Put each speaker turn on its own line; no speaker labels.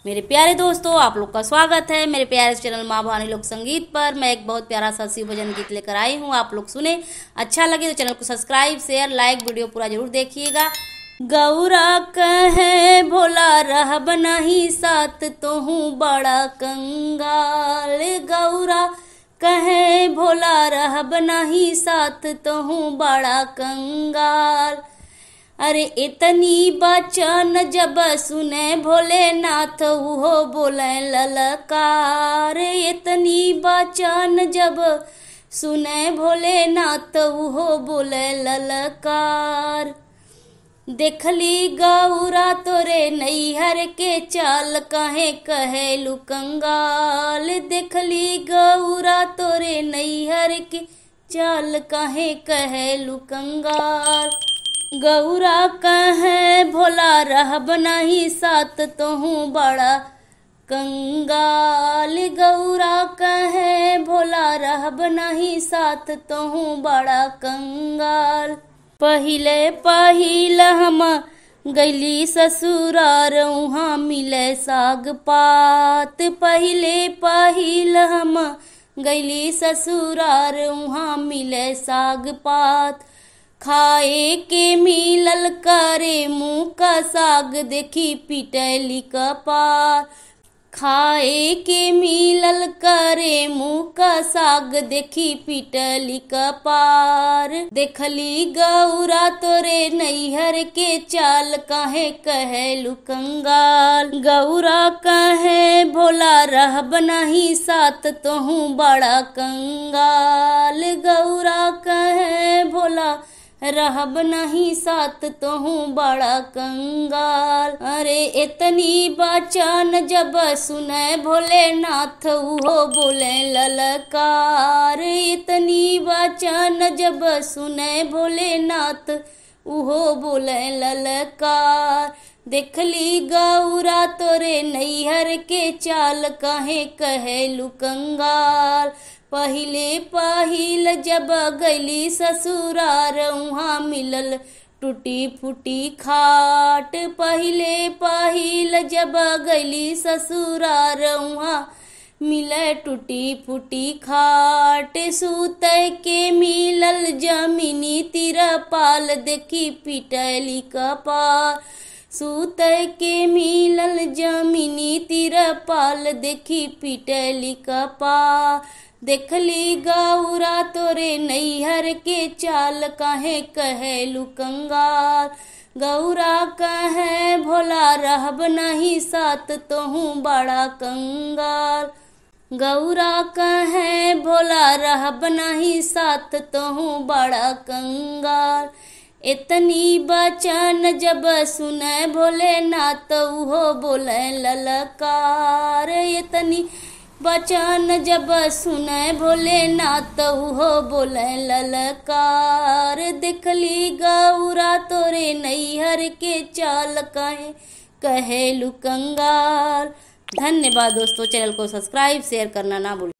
मेरे प्यारे दोस्तों, आप लोग का स्वागत है मेरे प्यारे चैनल माँ भवानी लोक संगीत पर। मैं एक बहुत प्यारा सा शिव भजन गीत लेकर आई हूँ, आप लोग सुने। अच्छा लगे तो चैनल को सब्सक्राइब, शेयर, लाइक, वीडियो पूरा जरूर देखिएगा। गौरा कहे भोला रहब नहीं साथ, तो हूँ बड़ा कंगाल। गौरा कहे भोला रहब नहीं साथ, तो हूँ बड़ा कंगाल। अरे इतनी बचन जब सुने भोलेनाथ, उहो बोले ललकार। इतनी बचन जब सुने भोलेनाथ, उहो बोले ललकार। देखली गौरा तोरे नैहर के चाल, कहे कहेलु कंगाल। देखली गौरा तोरे नैहर के चाल, कहे कहेलु कंगाल। गौरा कहे भोला रहब नहीं साथ, तो हूँ बड़ा कंगाल। गौरा कहे भोला रहब नहीं साथ, तो हूँ बड़ा कंगाल। पहिले पहिल हम गैली ससुरार, उहाँ मिले साग पात। पहिले पहिल हम गैली ससुरार, उहाँ मिले साग पात। खाए के मिलल करे मुँह का साग, देखी पिटैली कपार। खाए के मिलल करे मुँह का साग, देखी पिटैली कपार। देखली गौरा तोरे नैहर के चाल, काहे कहेलु कंगाल। गौरा कहे भोला रहब नहीं साथ, तो हूँ बड़ा कंगाल। गौरा कहे भोला रहब नहीं साथ, तो हूँ बड़ा कंगाल। अरे इतनी बचन जब सुने भोलेनाथ, उहो बोले ललकार। इतनी बचन जब सुने भोलेनाथ, उहो बोले ललकार। देखली गौरा तोरे नैहर के चाल, कहे कहेलु कंगाल। पहिले पहिल जब गैली ससुरार, उहाँ मिलल टूटी फूटी खाट। पहिले पहिल जब गैली ससुरार, उहाँ मिले टूटी फूटी खाट। सूते के मिलल जमीनी तिरपाल, देखी पिटैली कपार। सूते के मिलल जमीनी तिरपाल, देखी पिटैली कपार। देखली गौरा तोरे नैहर के चाल, काहे कहेलु कंगाल। गौरा कहे भोला रहब नहीं साथ, तो हूँ बड़ा कंगाल। गौरा कहे भोला रहब नहीं साथ, तो हूँ बड़ा कंगाल। इतनी बचन जब सुने भोलेनाथ, उहो बोले ललकार। इतनी बचन जब सुने भोलेनाथ, उहो बोले ललकार। देखली गौरा तोरे नैहर के चाल, कहे कहेलु कंगाल। धन्यवाद दोस्तों, चैनल को सब्सक्राइब शेयर करना ना भूलें।